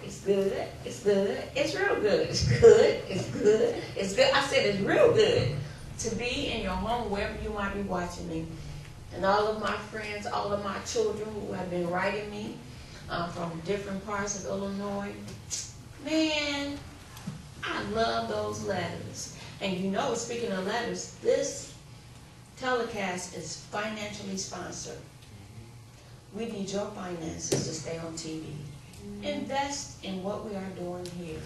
It's good. It's good. It's real good. It's good. It's good. It's good. I said it's real good to be in your home, wherever you might be watching me. And all of my friends, all of my children who have been writing me from different parts of Illinois. Man, I love those letters. And you know, speaking of letters, this telecast is financially sponsored. We need your finances to stay on TV. Invest in what we are doing here.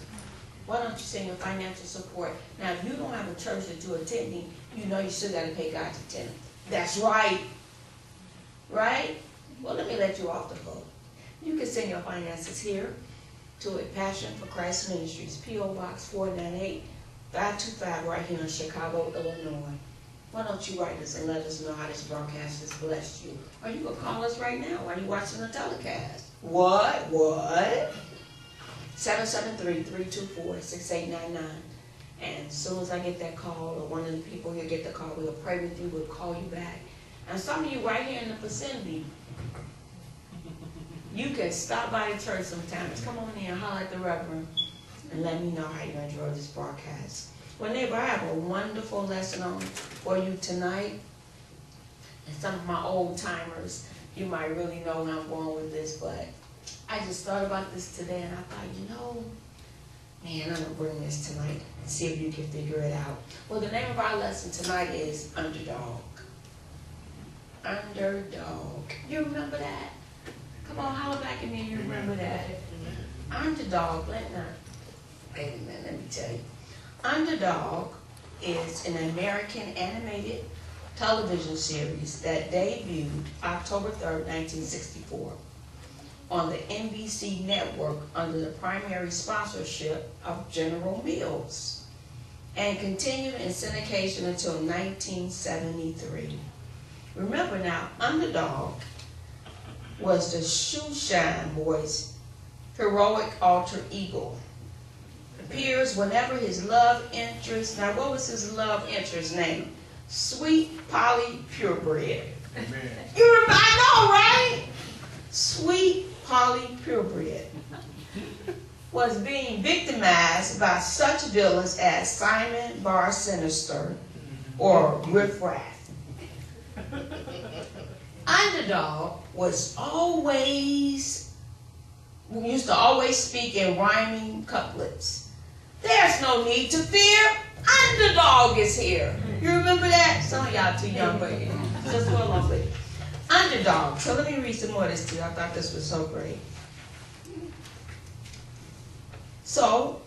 Why don't you send your financial support? Now, if you don't have a church that you're attending, you know you still got to pay God's tenth. That's right. Right? Well, let me let you off the hook. You can send your finances here to a Passion for Christ Ministries, P.O. Box 498-525, right here in Chicago, Illinois. Why don't you write us and let us know how this broadcast has blessed you? Or you can call us right now while you're watching the telecast. What? 773-324-6899. And as soon as I get that call, or one of the people here get the call, we'll pray with you, we'll call you back. And some of you right here in the vicinity, you can stop by the church sometimes. Come on in and holler at the Reverend and let me know how you enjoy this broadcast. Well, neighbor, I have a wonderful lesson on for you tonight. And some of my old timers, you might really know where I'm going with this, but I just thought about this today and I thought, you know, man, I'm going to bring this tonight and see if you can figure it out. Well, the name of our lesson tonight is Underdog. Underdog. You remember that? Come on, holler back at me if you remember that. Underdog, wait a minute, let me tell you. Underdog is an American animated television series that debuted October 3rd, 1964 on the NBC network under the primary sponsorship of General Mills and continued in syndication until 1973. Remember now, Underdog was the Shoeshine Boy's heroic alter ego. Appears whenever his love interest, now what was his love interest name? Sweet Polly Purebred. Amen. You remember, I know, right? Sweet Polly Purebred was being victimized by such villains as Simon Bar Sinister or Riff Raff. Underdog used to always speak in rhyming couplets. There's no need to fear. Underdog is here. You remember that? Some of y'all too young, but just for a little bit. Underdog. So let me read some more of this to you. I thought this was so great. So,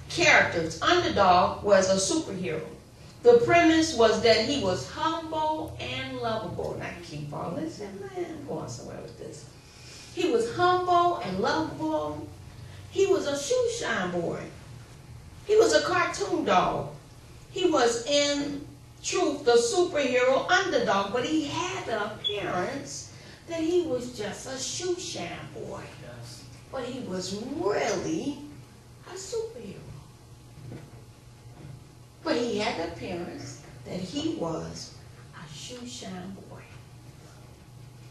characters. Underdog was a superhero. The premise was that he was humble and lovable. Now keep on listening, man. I'm going somewhere with this. He was humble and lovable. He was a shoeshine boy. He was a cartoon dog. He was, in truth, the superhero underdog, but he had the appearance that he was just a shoeshine boy. Yes. But he was really a superhero. But he had the appearance that he was a shoeshine boy.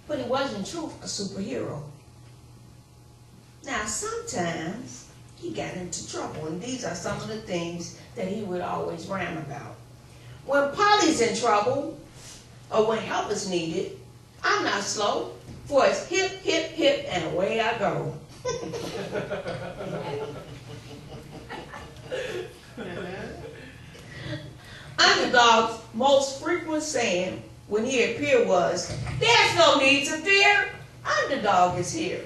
But he was, in truth, a superhero. Now, sometimes he got into trouble, and these are some of the things that he would always rhyme about. When Polly's in trouble, or when help is needed, I'm not slow, for it's hip, hip, hip, and away I go. Underdog's most frequent saying when he appeared was, "There's no need to fear. Underdog is here."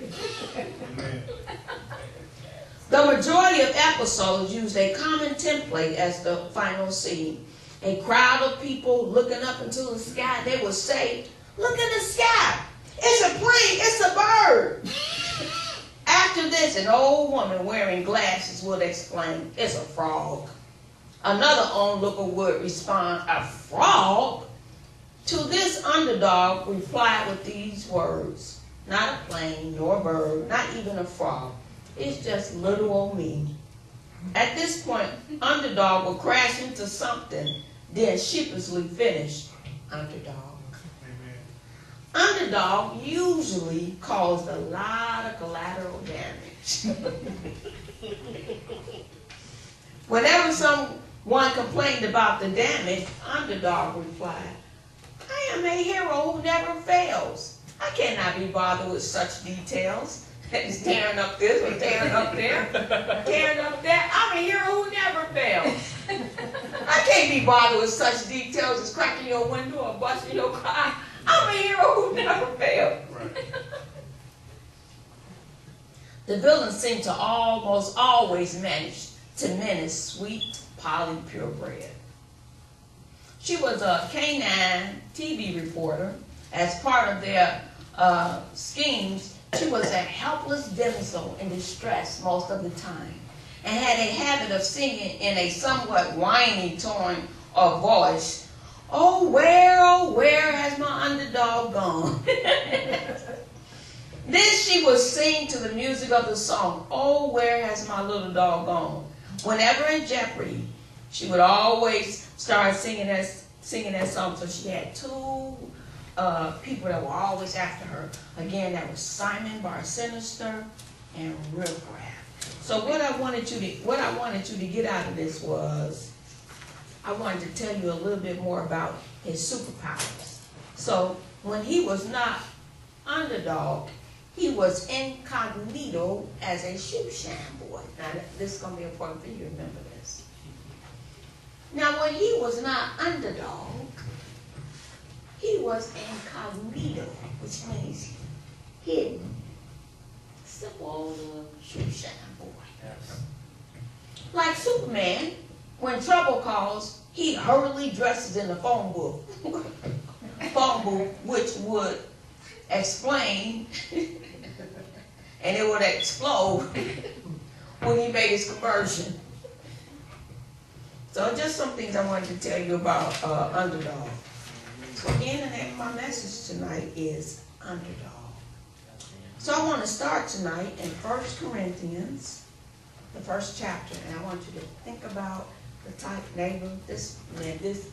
The majority of episodes used a common template as the final scene. A crowd of people looking up into the sky, they would say, "Look in the sky. It's a plane. It's a bird." After this, an old woman wearing glasses would explain, "It's a frog." Another onlooker would respond, "A frog?" To this, Underdog replied with these words, "Not a plane, nor a bird, not even a frog. It's just little old me." At this point, Underdog will crash into something, then sheepishly finish, "Underdog." Amen. Underdog usually caused a lot of collateral damage. Whenever someone complained about the damage, Underdog replied, I am a hero who never fails. I cannot be bothered with such details. It's tearing up this or tearing up there, tearing up that. I'm a hero who never fails. I can't be bothered with such details as cracking your window or busting your car. I'm a hero who never fails. Right. The villain seemed to almost always manage to menace sweet Polly Purebred. She was a canine TV reporter. As part of their schemes, she was a helpless damsel in distress most of the time, and had a habit of singing in a somewhat whiny tone of voice, oh, where has my underdog gone? Then she would sing to the music of the song, oh, where has my little dog gone? Whenever in jeopardy, she would always start singing that song. So she had two people that were always after her. Again, that was Simon Bar Sinister and Riff Raff. So what I wanted you to get out of this was, I wanted to tell you a little bit more about his superpowers. So when he was not Underdog, he was incognito as a shoe shine boy. Now this is going to be important for you to remember this. Now when he was not Underdog, he was incognito, which means hidden. Simple shoe shine boy. Yes. Like Superman, when trouble calls, he hurriedly dresses in the phone booth. Which would explain and it would explode when he made his conversion. So just some things I wanted to tell you about Underdog. So again, the name of my message tonight is Underdog. So I want to start tonight in 1 Corinthians, the 1st chapter, and I want you to think about the type neighbor. This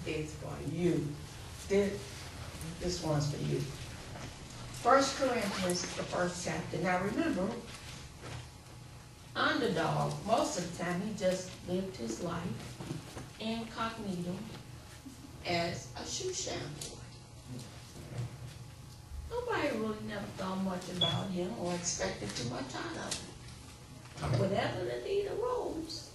is for you. This one's for you. 1 Corinthians, the 1st chapter. Now remember, Underdog, most of the time he just lived his life incognito as a shoe shine boy. Nobody really never thought much about him or expected too much out of him. Whatever the need arose,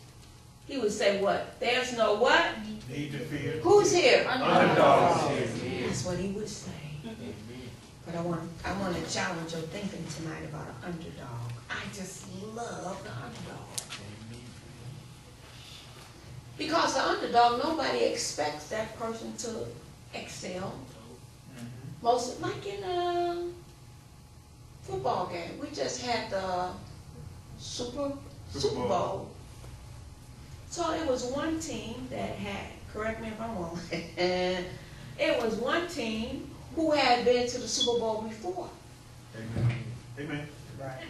he would say what? There's no what? Need to fear. Who's here? Underdog. That's what he would say. But I want to challenge your thinking tonight about an underdog. I just love the underdog. Because the underdog, nobody expects that person to excel. Most, like in a football game, we just had the Super Bowl. So it was one team that had, correct me if I'm wrong, it was one team who had been to the Super Bowl before. Amen. Amen. Right.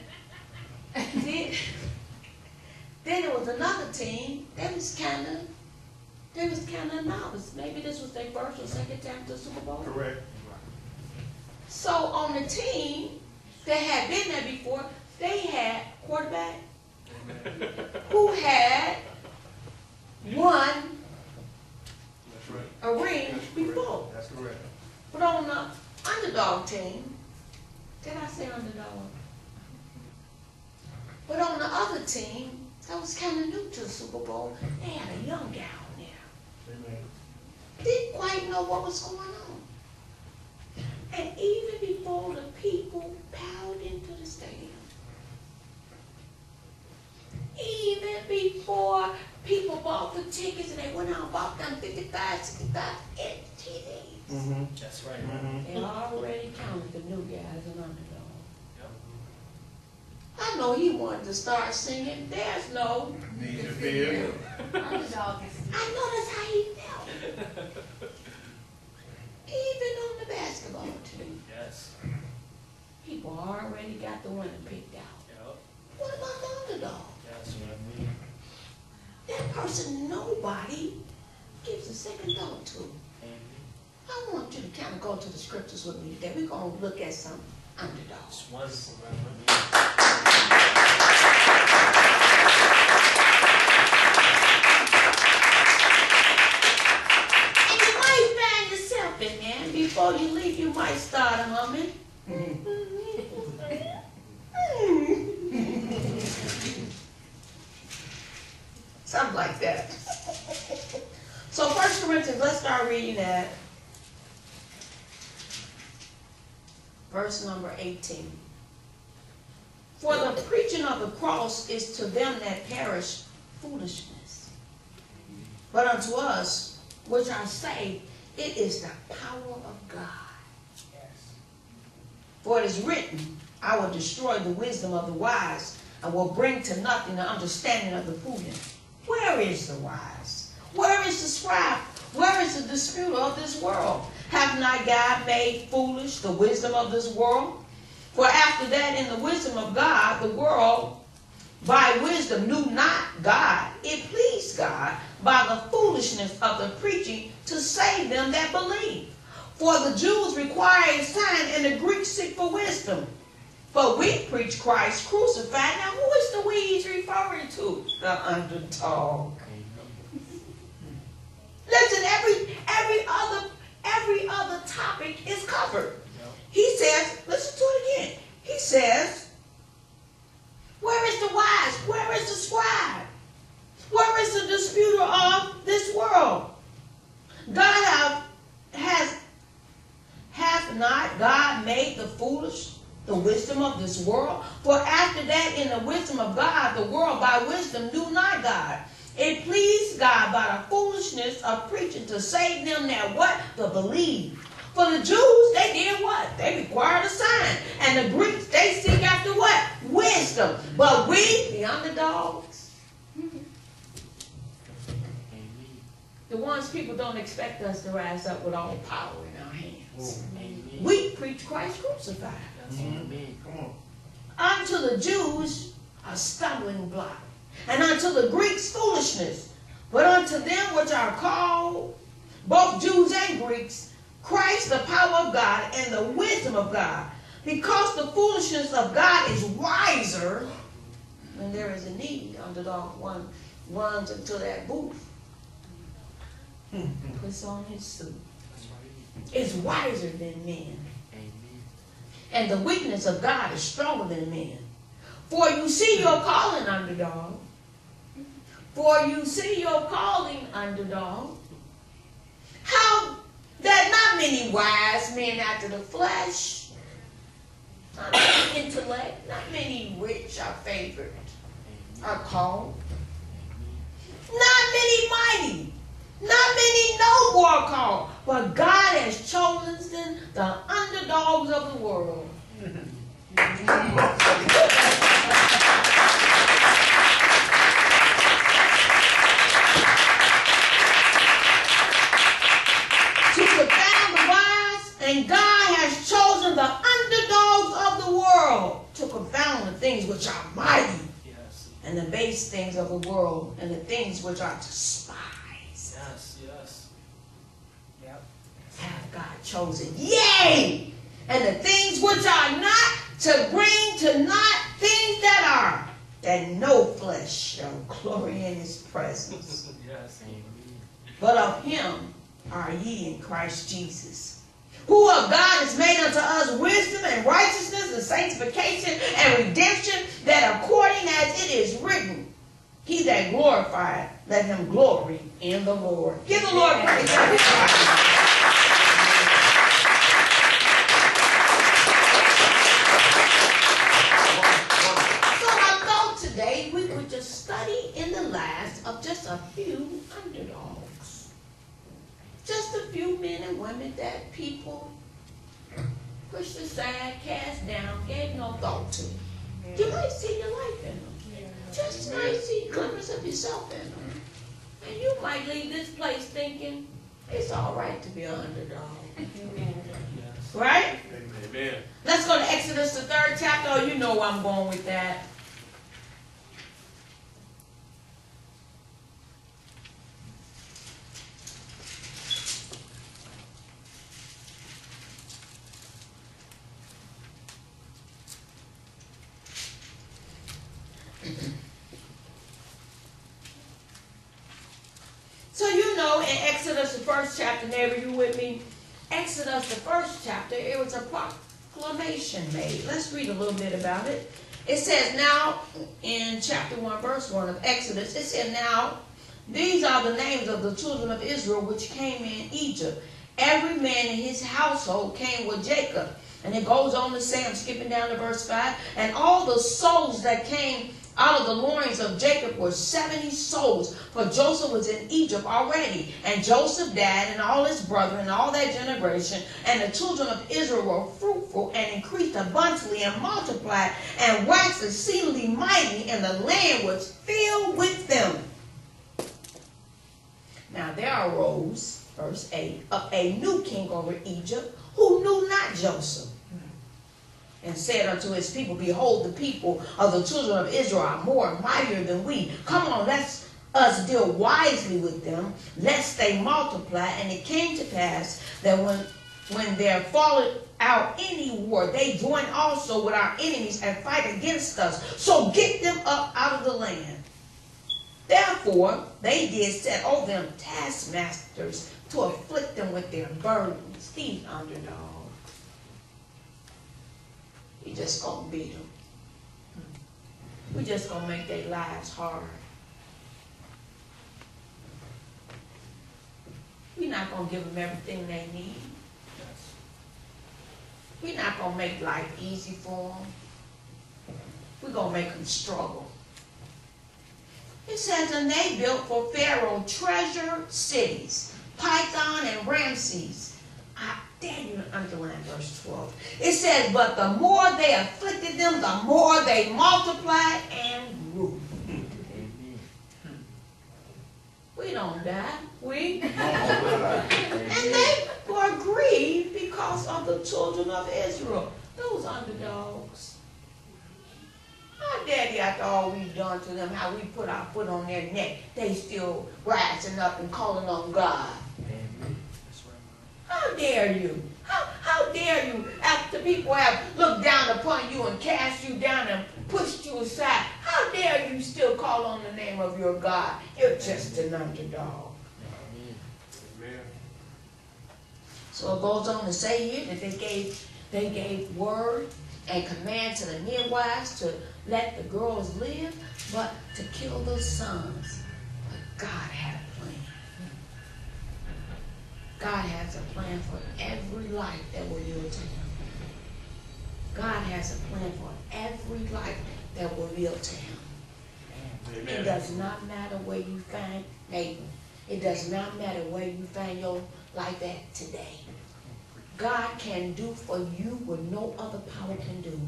Then there was another team that was kind of novice. Maybe this was their first or second time to the Super Bowl. Correct. So on the team that had been there before, they had quarterback who had won a ring before. That's correct. But on the underdog team, did I say underdog? But on the other team, that was kind of new to the Super Bowl, they had a young gal there. Amen. Didn't quite know what was going on. And even before the people piled into the stadium, even before people bought the tickets and they went out and bought them 55, 65 TVs, Mm-hmm. That's right. Mm-hmm. they already counted the new guy as an underdog. Yep. I know he wanted to start singing, there's no Need to fear. Underdog is. I know that's how he felt. Even on the basketball team, Yes. people already got the winner picked out. Yep. What about the underdog? That's what I mean. That person nobody gives a second thought to. I want you to kind of go to the scriptures with me today. We're going to look at some underdogs. Just one. Something like that. So 1 Corinthians, let's start reading at verse number 18. For the preaching of the cross is to them that perish foolishness. But unto us, which are saved, it is the power of God. For it is written, I will destroy the wisdom of the wise, and will bring to nothing the understanding of the prudent. Where is the wise? Where is the scribe? Where is the disputer of this world? Hath not God made foolish the wisdom of this world? For after that, in the wisdom of God, the world by wisdom knew not God. It pleased God by the foolishness of the preaching to save them that believe. For the Jews require a sign, and the Greeks seek for wisdom. But we preach Christ crucified. Now, who is the we he's referring to? The underdog. Listen, every other topic is covered. He says, listen to it again. He says, where is the wise? Where is the scribe? Where is the disputer of this world? God hath not God made the foolish the wisdom of this world? For after that, in the wisdom of God, the world by wisdom knew not God. It pleased God by the foolishness of preaching to save them that what? To believe. For the Jews, they did what? They required a sign. And the Greeks, they seek after what? Wisdom. But we, the underdogs, the ones people don't expect us to rise up with all power in our hands. We preach Christ crucified. Come on. Unto the Jews, a stumbling block, and unto the Greeks, foolishness. But unto them which are called, both Jews and Greeks, Christ, the power of God and the wisdom of God. Because the foolishness of God is wiser, when there is a need, underdog one runs into that booth, puts on his suit. It's wiser than men. And the weakness of God is stronger than men. For you see your calling, underdog. For you see your calling, underdog. How that not many wise men after the flesh, not many intellect, not many rich are favored, are called. Not many mighty, not many noble are called. But God has chosen the underdogs of the world. And God has chosen the underdogs of the world to confound the things which are mighty, and the base things of the world, and the things which are despised. Have God chosen, yea, and the things which are not, to bring to naught things that are, that no flesh shall glory in his presence. But of him are ye in Christ Jesus, who of God is made unto us wisdom and righteousness and sanctification and redemption, that according as it is written, he that glorified, let him glory in the Lord. Give the Lord praise. So I thought today we would just study in the lives of just a few underdogs. Just a few men and women that people pushed aside, cast down, gave no thought to. You might see your life in them. Just might see glimpses of yourself in them. And you might leave this place thinking, it's all right to be an underdog. Right? Amen. Let's go to Exodus, the 3rd chapter. Oh, you know where I'm going with that. So you know, in Exodus, the 1st chapter, neighbor, you with me? Exodus, the 1st chapter, it was a proclamation made. Let's read a little bit about it. It says now in chapter 1, verse 1 of Exodus, it said, now these are the names of the children of Israel which came in Egypt. Every man in his household came with Jacob. And it goes on to say, I'm skipping down to verse 5, and all the souls that came out of the loins of Jacob were 70 souls, for Joseph was in Egypt already. And Joseph died, and all his brethren, and all that generation. And the children of Israel were fruitful, and increased abundantly, and multiplied, and waxed exceedingly mighty, and the land was filled with them. Now there arose, verse 8, a new king over Egypt, who knew not Joseph, and said unto his people, behold, the people of the children of Israel are more mightier than we. Come on, let's us deal wisely with them, lest they multiply. And it came to pass that when there followed out any war, they joined also with our enemies and fight against us. So get them up out of the land. Therefore they did set over them taskmasters to afflict them with their burdens. These underdogs. We just gonna beat them. We just gonna make their lives hard. We're not gonna give them everything they need. We're not gonna make life easy for them. We're gonna make them struggle. It says, and they built for Pharaoh treasure cities, Python and Ramses. I dare you to underline verse 12. It says, but the more they afflicted them, the more they multiplied and grew. We don't die. We and they were grieved because of the children of Israel. Those underdogs. How dare you, after all we've done to them, how we put our foot on their neck, they still rising up and calling on God. How dare you? How dare you, after people have looked down upon you and cast you down and pushed you aside, how dare you still call on the name of your God? You're just an underdog. Amen. So it goes on to say here that they gave word and command to the midwives to let the girls live, but to kill the sons. But God had a plan. God has a plan for every life that will yield to him. God has a plan for every life that will yield to him. Amen. It does not matter where you find Nathan. It does not matter where you find your life at today. God can do for you what no other power can do.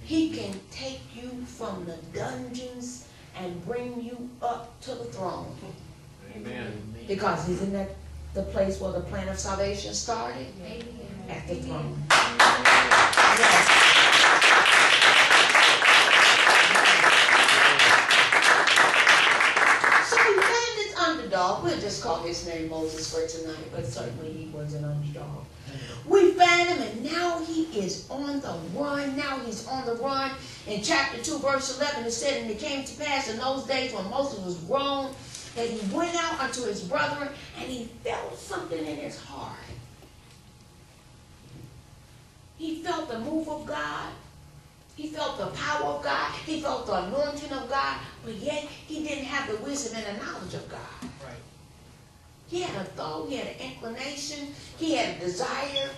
He can take you from the dungeons and bring you up to the throne. Amen. Because he's in the place where the plan of salvation started. Amen. At the throne. Yes. So we find this underdog. We'll just call his name Moses for tonight, but certainly he was an underdog. We find him, and now he is on the run. Now he's on the run. In chapter 2, verse 11, it said, and it came to pass in those days when Moses was grown, that he went out unto his brethren, and he felt something in his heart. He felt the move of God. He felt the power of God. He felt the anointing of God. But yet, he didn't have the wisdom and the knowledge of God. Right. He had a thought. He had an inclination. He had a desire.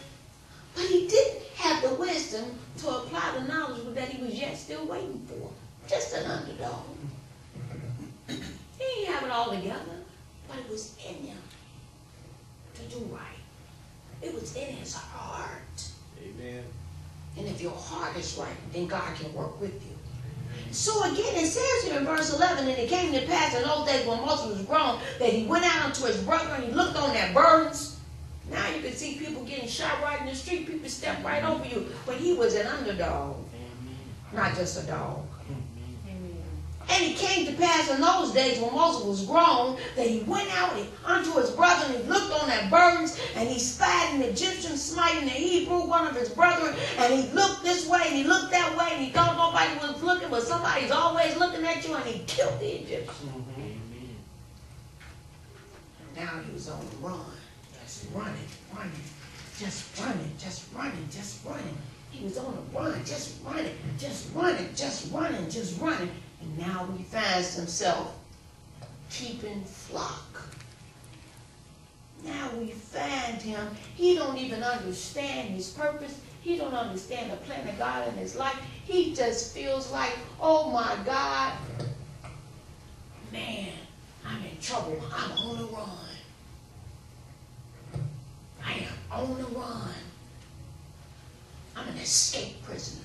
But he didn't have the wisdom to apply the knowledge that he was yet still waiting for. Just an underdog. He didn't have it all together, but it was in him to do right. It was in his heart. Amen. And if your heart is right, then God can work with you. So again, it says here in verse 11, and it came to pass in those days when Moses was grown, that he went out unto his brother and he looked on their burdens. Now you can see people getting shot right in the street. People step right over you. But he was an underdog, not just a dog. And it came to pass in those days when Moses was grown, that he went out unto his brother, and he looked on their burdens, and he spied an Egyptian smiting a Hebrew, one of his brethren, and he looked this way, and he looked that way, and he thought nobody was looking, but somebody's always looking at you, and he killed the Egyptian. Amen. And now he was on the run, just running, just running. He was on the run, just running, just running, just running, just running. And now he finds himself keeping flock. Now we find him. He don't even understand his purpose. He don't understand the plan of God in his life. He just feels like, oh my God, man, I'm in trouble. I'm on the run. I am on the run. I'm an escaped prisoner.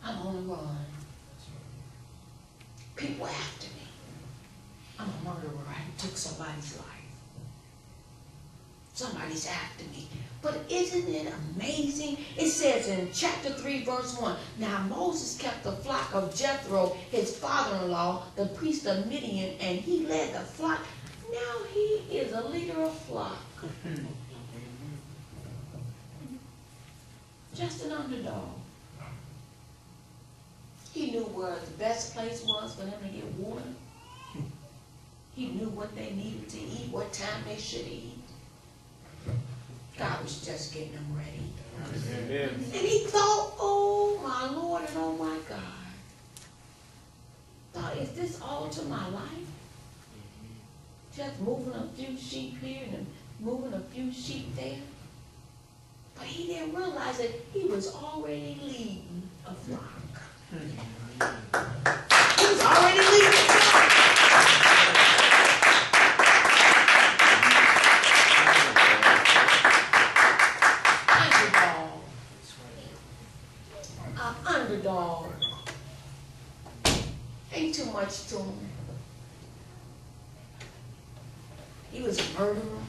I'm on the run. People after me. I'm a murderer. I took somebody's life. Somebody's after me. But isn't it amazing? It says in chapter 3, verse 1, now Moses kept the flock of Jethro, his father-in-law, the priest of Midian, and he led the flock. Now he is a leader of flock. Just an underdog. He knew where the best place was for them to get water. He knew what they needed to eat, what time they should eat. God was just getting them ready. Amen. And he thought, oh my Lord and oh my God. Thought, is this all to my life? Just moving a few sheep here and moving a few sheep there. But he didn't realize that he was already leading a flock. He was already leading a flock. Underdog. Ain't too much to him. He was a murderer.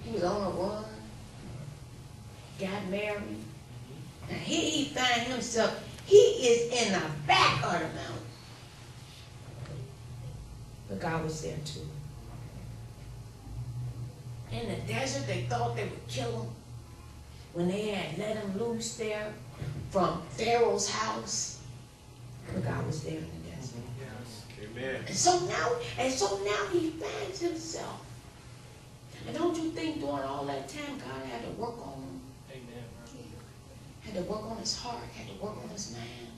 He was on a run. Got married. Now here he find himself. He is in the back of the mountain. But God was there too. In the desert, they thought they would kill him. When they had let him loose there from Pharaoh's house, but God was there in the desert. Yes. Amen. And so now he finds himself. And don't you think during all that time God had to work on him? Amen. Had to work on his heart, had to work on his mind.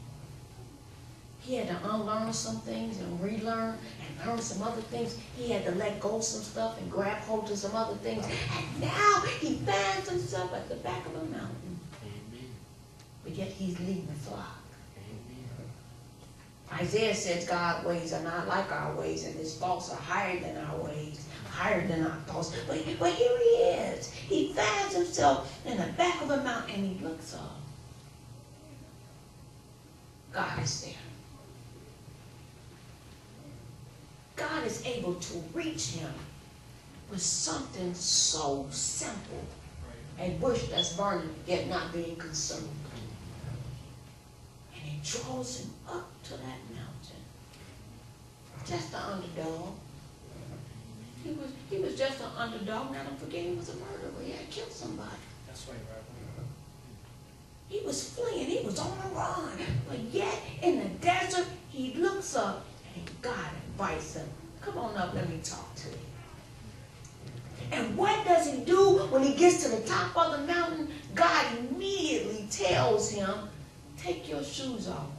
He had to unlearn some things and relearn and learn some other things. He had to let go of some stuff and grab hold of some other things. And now he finds himself at the back of a mountain. Amen. But yet he's leading the flock. Amen. Isaiah says God's ways are not like our ways, and his thoughts are higher than our ways, higher than our thoughts. But here he is. He finds himself in the back of a mountain and he looks up. God is there. God is able to reach him with something so simple. A bush that's burning yet not being consumed. And he draws him up to that mountain. Just an underdog. He was just an underdog. Now don't forget he was a murderer. He had killed somebody. That's right, right. He was fleeing. He was on the run. But yet in the desert he looks up and God invites him. Come on up, let me talk to you. And what does he do when he gets to the top of the mountain? God immediately tells him, take your shoes off.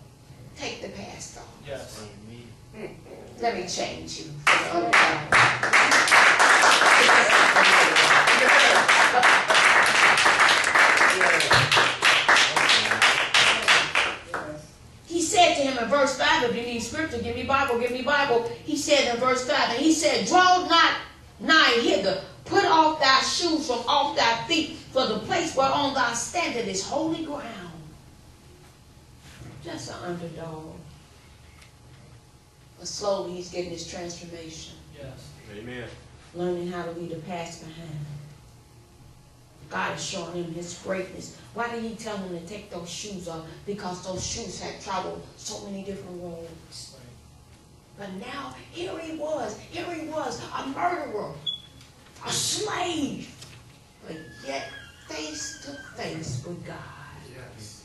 Take the past off. Yes. Let me change you. He said to him in verse 5, if you need scripture, give me Bible, give me Bible. He said in verse 5, and he said, draw not nigh hither. Put off thy shoes from off thy feet, for the place whereon thou standest is holy ground. Just an underdog. But slowly he's getting his transformation. Yes. Amen. Learning how to leave the past behind. God is showing him his greatness. Why did he tell him to take those shoes off? Because those shoes had traveled so many different roads. But now, here he was, a murderer, a slave, but yet face to face with God. Yes.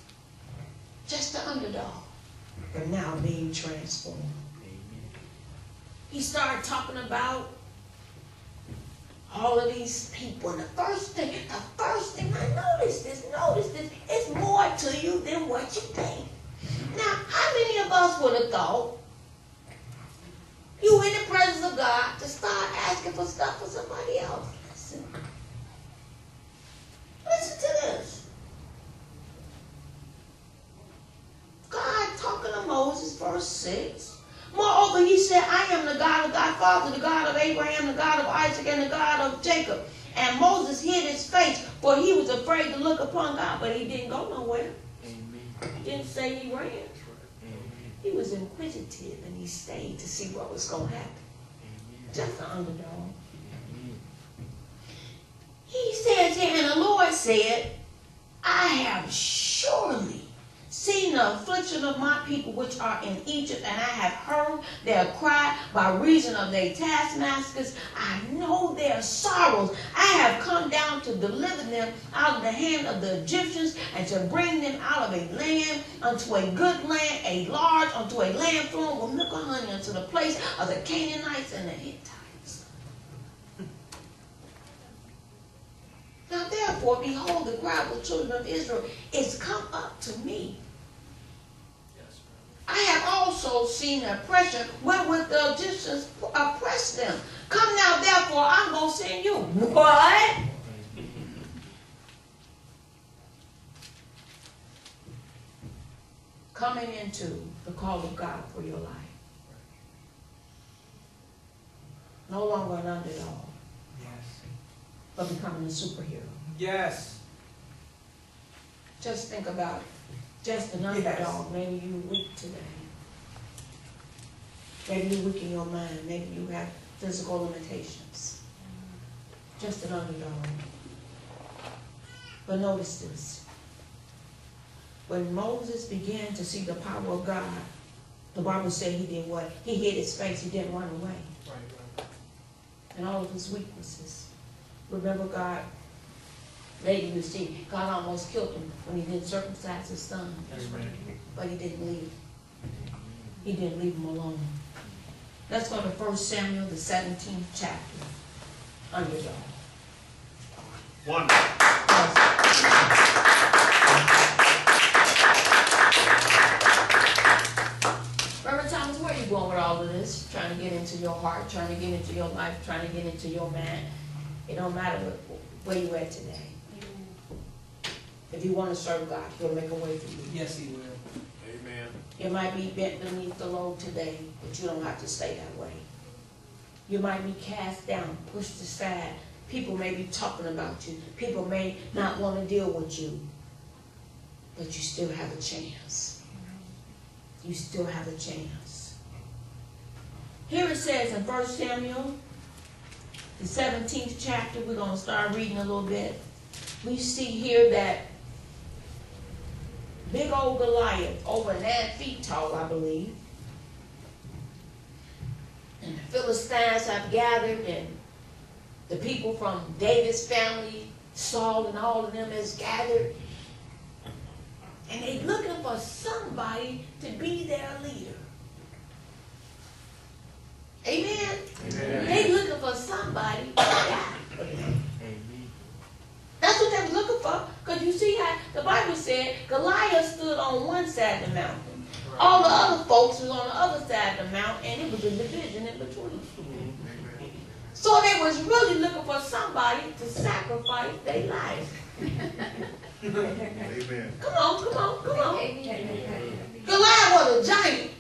Just an underdog, but now being transformed. Amen. He started talking about all of these people. And the first thing, I notice this, it's more to you than what you think. Now, how many of us would have thought you in the presence of God to start asking for stuff for somebody else? Listen to this. God talking to Moses, verse 6. Moreover, he said, I am the God of thy father, the God of Abraham, the God of Isaac, and the God of Jacob. And Moses hid his face, for he was afraid to look upon God, but he didn't go nowhere. Amen. He didn't say he ran. He was inquisitive, and he stayed to see what was going to happen. Amen. Just an underdog. Amen. He says here, and the Lord said, I have surely seen the affliction of my people which are in Egypt, and I have heard their cry by reason of their taskmasters. I know their sorrows. I have come down to deliver them out of the hand of the Egyptians, and to bring them out of a land unto a good land, a large, unto a land flowing with milk and honey, unto the place of the Canaanites and the Hittites. Now therefore, behold, the cry of the children of Israel is come up to me. I have also seen the oppression wherewith the Egyptians oppressed them. Come now, therefore, I'm going to send you. What? Coming into the call of God for your life. No longer an underdog. Yes. But becoming a superhero. Yes. Just think about it. Just an underdog. Yes. Maybe you're weak today. Maybe you're weak in your mind. Maybe you have physical limitations. Just an underdog. But notice this. When Moses began to see the power of God, the Bible said he did what? He hid his face. He didn't run away. Right. And all of his weaknesses. Remember, God, later you see, God almost killed him when he didn't circumcise his son. That's right. But he didn't leave. He didn't leave him alone. Let's go to 1 Samuel, the 17th chapter. Underdog. Wonderful. Reverend Thomas, where are you going with all of this? Trying to get into your heart, trying to get into your life, trying to get into your mind. It don't matter where you're at today. If you want to serve God, He'll make a way for you. Yes, He will. Amen. You might be bent beneath the load today, but you don't have to stay that way. You might be cast down, pushed aside. People may be talking about you. People may not want to deal with you. But you still have a chance. You still have a chance. Here it says in 1 Samuel, the 17th chapter, we're going to start reading a little bit. We see here that big old Goliath, over 9 feet tall, I believe. And the Philistines have gathered, and the people from David's family, Saul and all of them has gathered. And they're looking for somebody to be their leader. Amen? Amen. They're looking for somebody to die for them. That's what they were looking for. Because you see how the Bible said Goliath stood on one side of the mountain. Right. All the other folks was on the other side of the mountain, and it was a division in between. So they was really looking for somebody to sacrifice their life. Amen. Come on. Goliath was a giant.